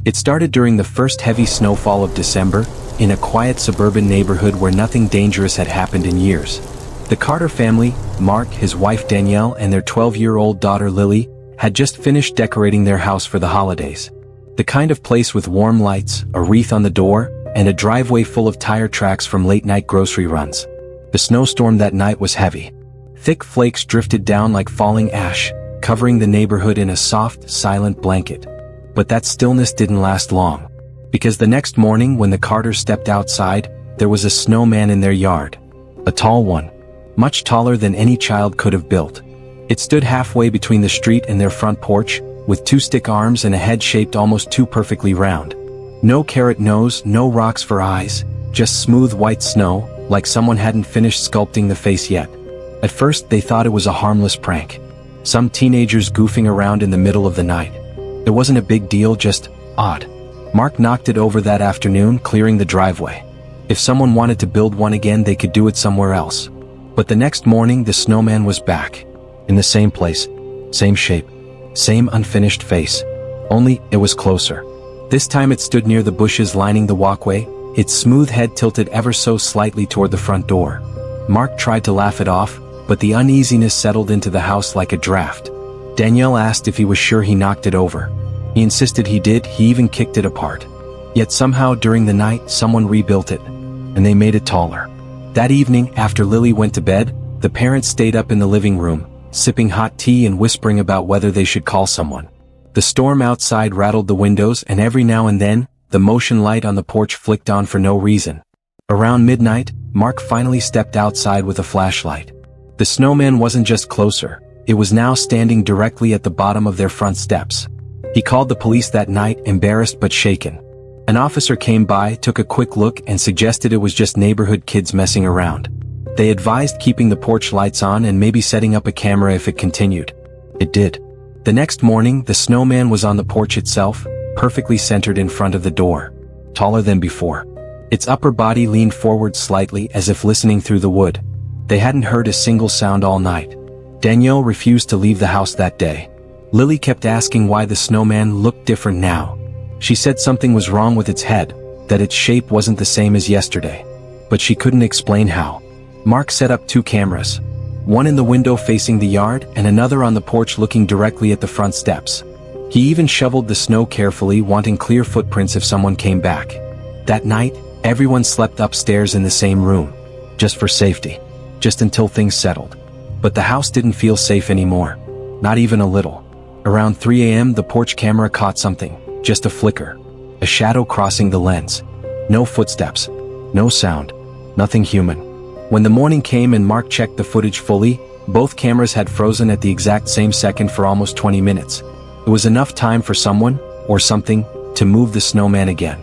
It started during the first heavy snowfall of December, in a quiet suburban neighborhood where nothing dangerous had happened in years. The Carter family, Mark, his wife Danielle, and their 12-year-old daughter Lily, had just finished decorating their house for the holidays. The kind of place with warm lights, a wreath on the door, and a driveway full of tire tracks from late-night grocery runs. The snowstorm that night was heavy. Thick flakes drifted down like falling ash, covering the neighborhood in a soft, silent blanket. But that stillness didn't last long. Because the next morning when the Carters stepped outside, there was a snowman in their yard. A tall one. Much taller than any child could have built. It stood halfway between the street and their front porch, with two stick arms and a head shaped almost too perfectly round. No carrot nose, no rocks for eyes, just smooth white snow, like someone hadn't finished sculpting the face yet. At first they thought it was a harmless prank. Some teenagers goofing around in the middle of the night. It wasn't a big deal, just odd. Mark knocked it over that afternoon, clearing the driveway. If someone wanted to build one again, they could do it somewhere else. But the next morning the snowman was back. In the same place, same shape, same unfinished face. Only, it was closer. This time it stood near the bushes lining the walkway, its smooth head tilted ever so slightly toward the front door. Mark tried to laugh it off, but the uneasiness settled into the house like a draft. Danielle asked if he was sure he knocked it over. He insisted he did, he even kicked it apart. Yet somehow during the night someone rebuilt it, and they made it taller. That evening, after Lily went to bed, the parents stayed up in the living room, sipping hot tea and whispering about whether they should call someone. The storm outside rattled the windows, and every now and then, the motion light on the porch flicked on for no reason. Around midnight, Mark finally stepped outside with a flashlight. The snowman wasn't just closer, it was now standing directly at the bottom of their front steps. He called the police that night, embarrassed but shaken. An officer came by, took a quick look, and suggested it was just neighborhood kids messing around. They advised keeping the porch lights on and maybe setting up a camera if it continued. It did. The next morning, the snowman was on the porch itself, perfectly centered in front of the door. Taller than before. Its upper body leaned forward slightly as if listening through the wood. They hadn't heard a single sound all night. Danielle refused to leave the house that day. Lily kept asking why the snowman looked different now. She said something was wrong with its head, that its shape wasn't the same as yesterday. But she couldn't explain how. Mark set up 2 cameras. One in the window facing the yard and another on the porch looking directly at the front steps. He even shoveled the snow carefully, wanting clear footprints if someone came back. That night, everyone slept upstairs in the same room. Just for safety. Just until things settled. But the house didn't feel safe anymore. Not even a little. Around 3 a.m. the porch camera caught something. Just a flicker. A shadow crossing the lens. No footsteps. No sound. Nothing human. When the morning came and Mark checked the footage fully, both cameras had frozen at the exact same second for almost 20 minutes. It was enough time for someone, or something, to move the snowman again.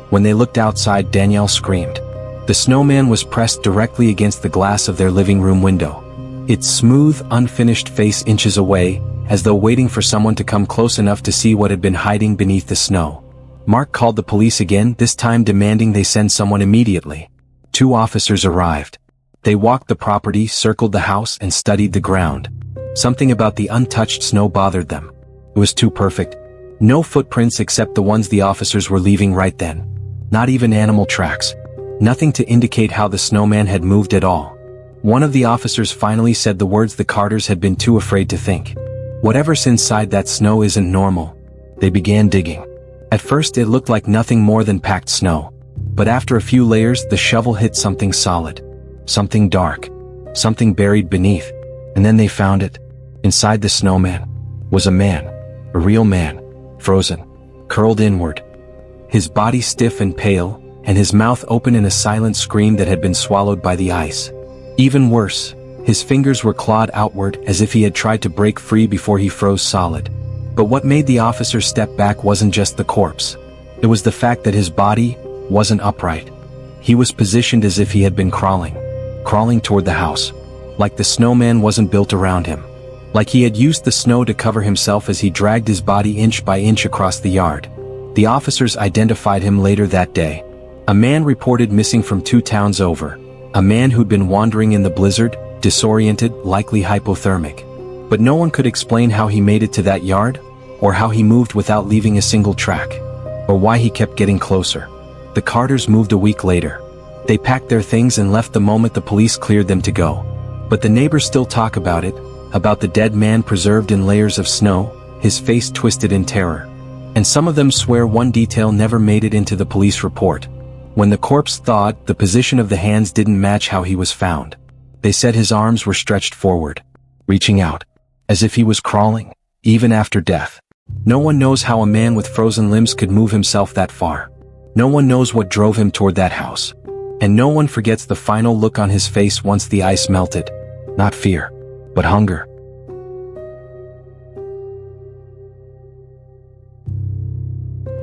When they looked outside, Danielle screamed. The snowman was pressed directly against the glass of their living room window. Its smooth, unfinished face inches away, as though waiting for someone to come close enough to see what had been hiding beneath the snow. Mark called the police again, this time demanding they send someone immediately. 2 officers arrived. They walked the property, circled the house, and studied the ground. Something about the untouched snow bothered them. It was too perfect. No footprints except the ones the officers were leaving right then. Not even animal tracks. Nothing to indicate how the snowman had moved at all. One of the officers finally said the words the Carters had been too afraid to think. Whatever's inside that snow isn't normal. They began digging. At first it looked like nothing more than packed snow. But after a few layers, the shovel hit something solid. Something dark. Something buried beneath. And then they found it. Inside the snowman was a man. A real man. Frozen. Curled inward. His body stiff and pale, and his mouth open in a silent scream that had been swallowed by the ice. Even worse, his fingers were clawed outward as if he had tried to break free before he froze solid. But what made the officer step back wasn't just the corpse. It was the fact that his body wasn't upright. He was positioned as if he had been crawling toward the house. Like the snowman wasn't built around him. Like he had used the snow to cover himself as he dragged his body inch by inch across the yard. The officers identified him later that day. A man reported missing from 2 towns over. A man who'd been wandering in the blizzard, disoriented, likely hypothermic. But no one could explain how he made it to that yard, or how he moved without leaving a single track. or why he kept getting closer. The Carters moved a week later. They packed their things and left the moment the police cleared them to go. But the neighbors still talk about it, about the dead man preserved in layers of snow, his face twisted in terror. And some of them swear one detail never made it into the police report. When the corpse thawed, the position of the hands didn't match how he was found. They said his arms were stretched forward, reaching out, as if he was crawling, even after death. No one knows how a man with frozen limbs could move himself that far. No one knows what drove him toward that house. And no one forgets the final look on his face once the ice melted. Not fear, but hunger.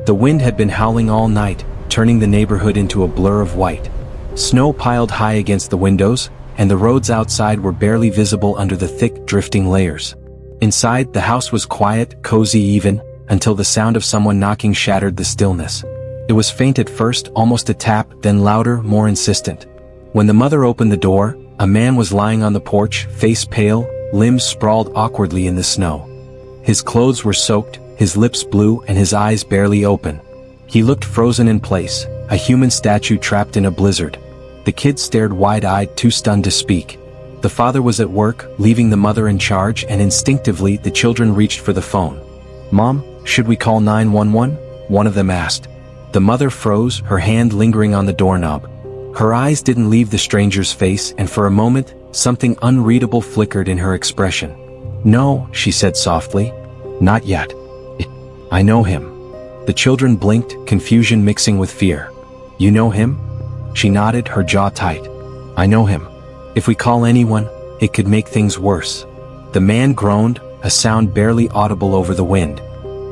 The wind had been howling all night, turning the neighborhood into a blur of white. Snow piled high against the windows, and the roads outside were barely visible under the thick, drifting layers. Inside, the house was quiet, cozy even, until the sound of someone knocking shattered the stillness. It was faint at first, almost a tap, then louder, more insistent. When the mother opened the door, a man was lying on the porch, face pale, limbs sprawled awkwardly in the snow. His clothes were soaked, his lips blue, and his eyes barely open. He looked frozen in place, a human statue trapped in a blizzard. The kids stared wide-eyed, too stunned to speak. The father was at work, leaving the mother in charge, and instinctively the children reached for the phone. "Mom, should we call 911?" one of them asked. The mother froze, her hand lingering on the doorknob. Her eyes didn't leave the stranger's face, and for a moment, something unreadable flickered in her expression. "No," she said softly. "Not yet. I know him." The children blinked, confusion mixing with fear. "You know him?" She nodded, her jaw tight. "I know him. If we call anyone, it could make things worse." The man groaned, a sound barely audible over the wind.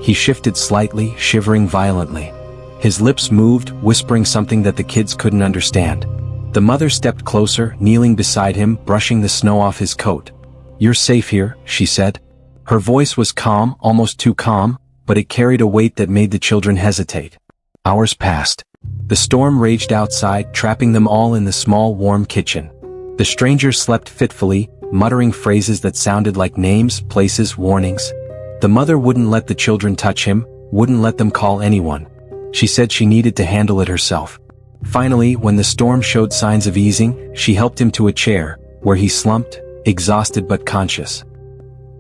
He shifted slightly, shivering violently. His lips moved, whispering something that the kids couldn't understand. The mother stepped closer, kneeling beside him, brushing the snow off his coat. "You're safe here," she said. Her voice was calm, almost too calm, but it carried a weight that made the children hesitate. Hours passed. The storm raged outside, trapping them all in the small, warm kitchen. The stranger slept fitfully, muttering phrases that sounded like names, places, warnings. The mother wouldn't let the children touch him, wouldn't let them call anyone. She said she needed to handle it herself. Finally, when the storm showed signs of easing, she helped him to a chair, where he slumped, exhausted but conscious.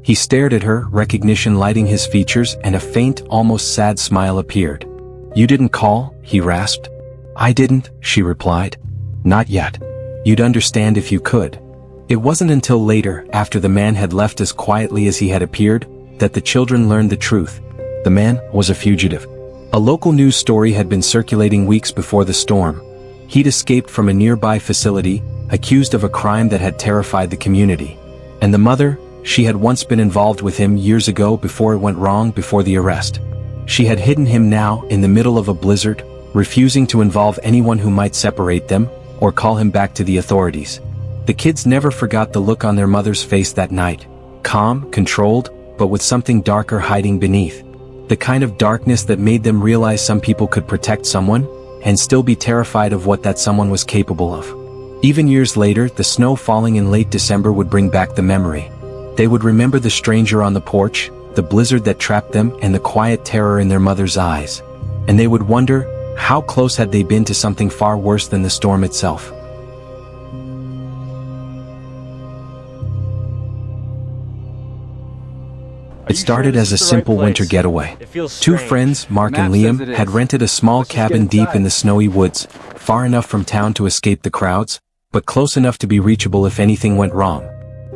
He stared at her, recognition lighting his features, and a faint, almost sad smile appeared. "You didn't call?" he rasped. "I didn't," she replied. "Not yet. You'd understand if you could." It wasn't until later, after the man had left as quietly as he had appeared, that the children learned the truth. The man was a fugitive. A local news story had been circulating weeks before the storm. He'd escaped from a nearby facility, accused of a crime that had terrified the community. And the mother, she had once been involved with him years ago before it went wrong, before the arrest. She had hidden him now, in the middle of a blizzard, refusing to involve anyone who might separate them, or call him back to the authorities. The kids never forgot the look on their mother's face that night. Calm, controlled, but with something darker hiding beneath. The kind of darkness that made them realize some people could protect someone, and still be terrified of what that someone was capable of. Even years later, the snow falling in late December would bring back the memory. They would remember the stranger on the porch, the blizzard that trapped them, and the quiet terror in their mother's eyes. And they would wonder, how close had they been to something far worse than the storm itself? It started as a simple winter getaway. Two friends, Mark and Liam, had rented a small cabin deep in the snowy woods, far enough from town to escape the crowds, but close enough to be reachable if anything went wrong.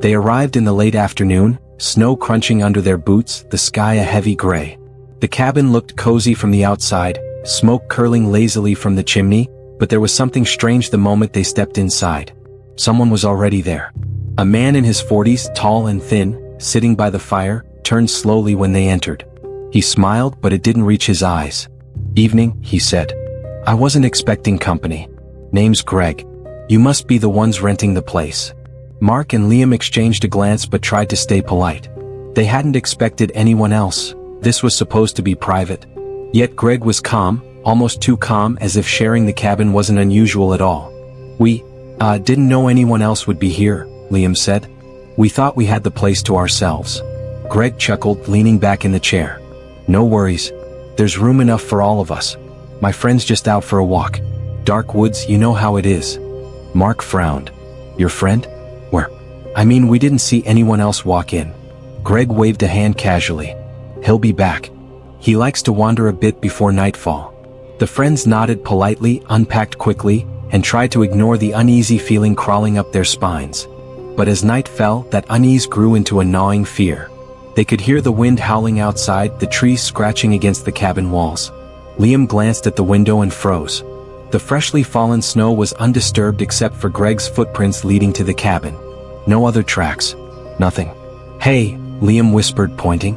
They arrived in the late afternoon, snow crunching under their boots, the sky a heavy gray. The cabin looked cozy from the outside, smoke curling lazily from the chimney, but there was something strange the moment they stepped inside. Someone was already there. A man in his 40s, tall and thin, sitting by the fire, turned slowly when they entered. He smiled, but it didn't reach his eyes. "Evening," he said. "I wasn't expecting company. Name's Greg. You must be the ones renting the place." Mark and Liam exchanged a glance but tried to stay polite. They hadn't expected anyone else. This was supposed to be private. Yet Greg was calm, almost too calm, as if sharing the cabin wasn't unusual at all. We didn't know anyone else would be here," Liam said. "We thought we had the place to ourselves." Greg chuckled, leaning back in the chair. "No worries. There's room enough for all of us. My friend's just out for a walk. Dark woods, you know how it is. Mark frowned. Your friend? Where? I mean, we didn't see anyone else walk in. Greg waved a hand casually. He'll be back. He likes to wander a bit before nightfall. The friends nodded politely, unpacked quickly, and tried to ignore the uneasy feeling crawling up their spines. But as night fell, that unease grew into a gnawing fear. They could hear the wind howling outside, the trees scratching against the cabin walls. Liam glanced at the window and froze. The freshly fallen snow was undisturbed except for Greg's footprints leading to the cabin. No other tracks. Nothing. Hey, Liam whispered, pointing.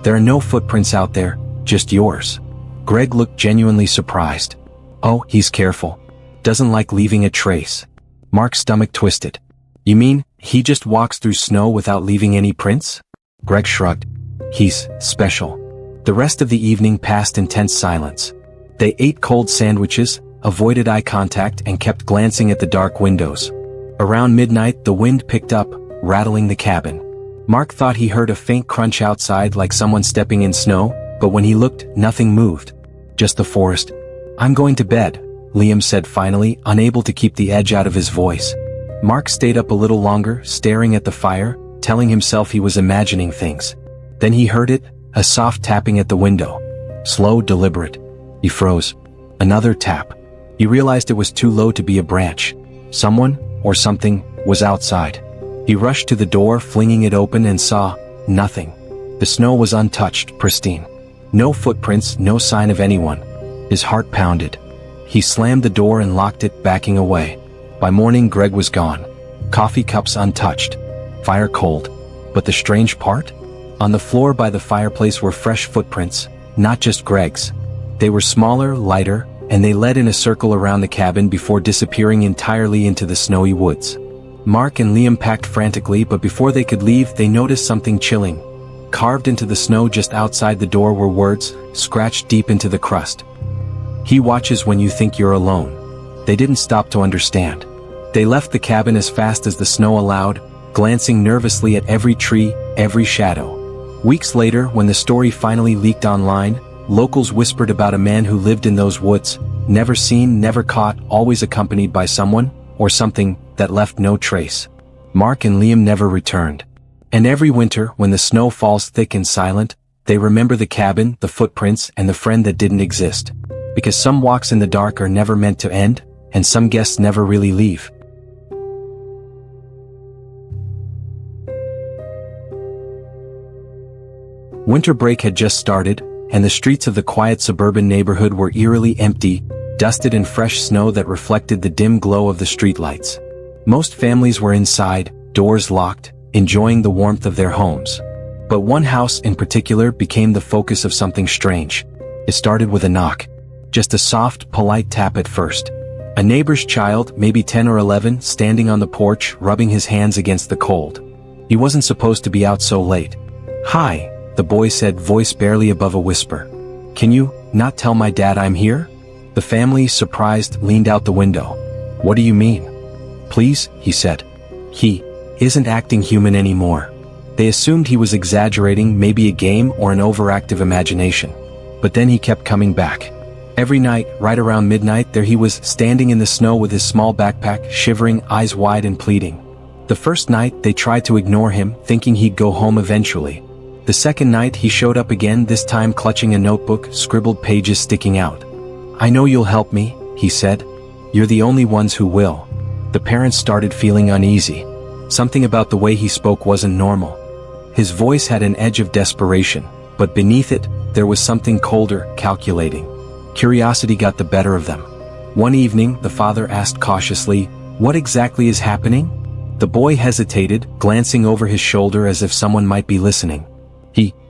There are no footprints out there, just yours. Greg looked genuinely surprised. Oh, he's careful. Doesn't like leaving a trace. Mark's stomach twisted. You mean, he just walks through snow without leaving any prints? Greg shrugged. He's special. The rest of the evening passed in tense silence. They ate cold sandwiches, avoided eye contact, and kept glancing at the dark windows. Around midnight, the wind picked up, rattling the cabin. Mark thought he heard a faint crunch outside like someone stepping in snow, but when he looked, nothing moved. Just the forest. I'm going to bed, Liam said finally, unable to keep the edge out of his voice. Mark stayed up a little longer, staring at the fire, telling himself he was imagining things. Then he heard it, a soft tapping at the window. Slow, deliberate. He froze. Another tap. He realized it was too low to be a branch. Someone, or something, was outside. He rushed to the door, flinging it open, and saw nothing. The snow was untouched, pristine. No footprints, no sign of anyone. His heart pounded. He slammed the door and locked it, backing away. By morning, Greg was gone. Coffee cups untouched. Fire cold. But the strange part? On the floor by the fireplace were fresh footprints, not just Greg's. They were smaller, lighter, and they led in a circle around the cabin before disappearing entirely into the snowy woods. Mark and Liam packed frantically, but before they could leave, they noticed something chilling. Carved into the snow just outside the door were words, scratched deep into the crust. He watches when you think you're alone. They didn't stop to understand. They left the cabin as fast as the snow allowed, glancing nervously at every tree, every shadow. Weeks later, when the story finally leaked online, locals whispered about a man who lived in those woods, never seen, never caught, always accompanied by someone, or something, that left no trace. Mark and Liam never returned. And every winter, when the snow falls thick and silent, they remember the cabin, the footprints, and the friend that didn't exist. Because some walks in the dark are never meant to end, and some guests never really leave. Winter break had just started, and the streets of the quiet suburban neighborhood were eerily empty, dusted in fresh snow that reflected the dim glow of the streetlights. Most families were inside, doors locked, enjoying the warmth of their homes. But one house in particular became the focus of something strange. It started with a knock. Just a soft, polite tap at first. A neighbor's child, maybe 10 or 11, standing on the porch, rubbing his hands against the cold. He wasn't supposed to be out so late. Hi, the boy said, voice barely above a whisper. Can you not tell my dad I'm here? The family, surprised, leaned out the window. What do you mean? Please, he said. He isn't acting human anymore. They assumed he was exaggerating, maybe a game or an overactive imagination. But then he kept coming back. Every night, right around midnight, there he was, standing in the snow with his small backpack, shivering, eyes wide and pleading. The first night, they tried to ignore him, thinking he'd go home eventually. The second night, he showed up again, this time clutching a notebook, scribbled pages sticking out. I know you'll help me, he said. You're the only ones who will. The parents started feeling uneasy. Something about the way he spoke wasn't normal. His voice had an edge of desperation, but beneath it, there was something colder, calculating. Curiosity got the better of them. One evening, the father asked cautiously, "What exactly is happening?" The boy hesitated, glancing over his shoulder as if someone might be listening.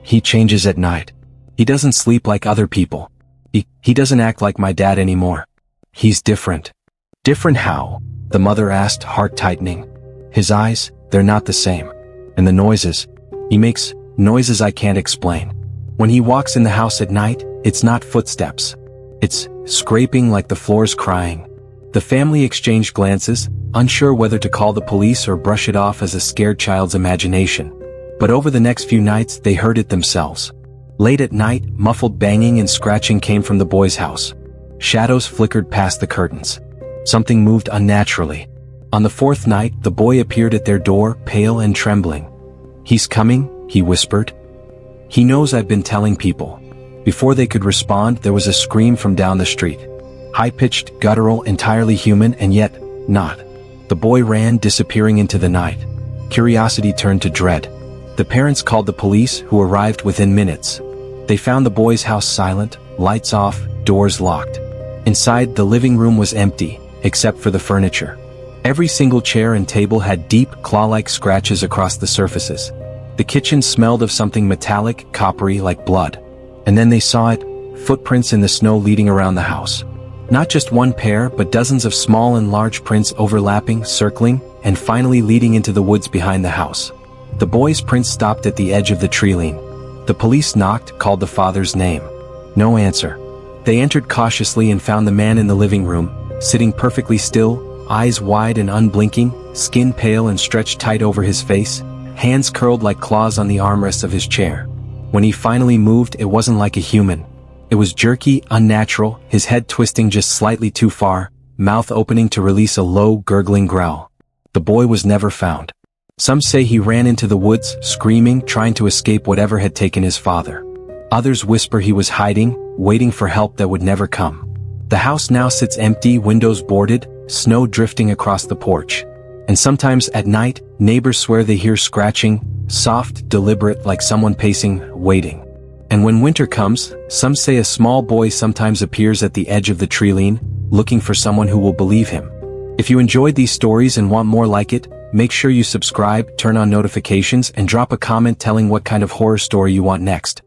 He changes at night. He doesn't sleep like other people. He doesn't act like my dad anymore. He's different. Different how? The mother asked, heart tightening. His eyes, they're not the same. And the noises. He makes noises I can't explain. When he walks in the house at night, it's not footsteps. It's scraping like the floor's crying. The family exchanged glances, unsure whether to call the police or brush it off as a scared child's imagination. But over the next few nights, they heard it themselves. Late at night, muffled banging and scratching came from the boy's house. Shadows flickered past the curtains. Something moved unnaturally. On the fourth night, the boy appeared at their door, pale and trembling. "He's coming," he whispered. "He knows I've been telling people." Before they could respond, there was a scream from down the street. High-pitched, guttural, entirely human, and yet, not. The boy ran, disappearing into the night. Curiosity turned to dread. The parents called the police, who arrived within minutes. They found the boy's house silent, lights off, doors locked. Inside, the living room was empty, except for the furniture. Every single chair and table had deep, claw-like scratches across the surfaces. The kitchen smelled of something metallic, coppery, like blood. And then they saw it, footprints in the snow leading around the house. Not just one pair, but dozens of small and large prints overlapping, circling, and finally leading into the woods behind the house. The boy's prints stopped at the edge of the treeline. The police knocked, called the father's name. No answer. They entered cautiously and found the man in the living room, sitting perfectly still, eyes wide and unblinking, skin pale and stretched tight over his face, hands curled like claws on the armrests of his chair. When he finally moved, it wasn't like a human. It was jerky, unnatural, his head twisting just slightly too far, mouth opening to release a low, gurgling growl. The boy was never found. Some say he ran into the woods, screaming, trying to escape whatever had taken his father. Others whisper he was hiding, waiting for help that would never come. The house now sits empty, windows boarded, snow drifting across the porch. And sometimes at night, neighbors swear they hear scratching, soft, deliberate, like someone pacing, waiting. And when winter comes, some say a small boy sometimes appears at the edge of the treeline, looking for someone who will believe him. If you enjoyed these stories and want more like it, make sure you subscribe, turn on notifications, and drop a comment telling what kind of horror story you want next.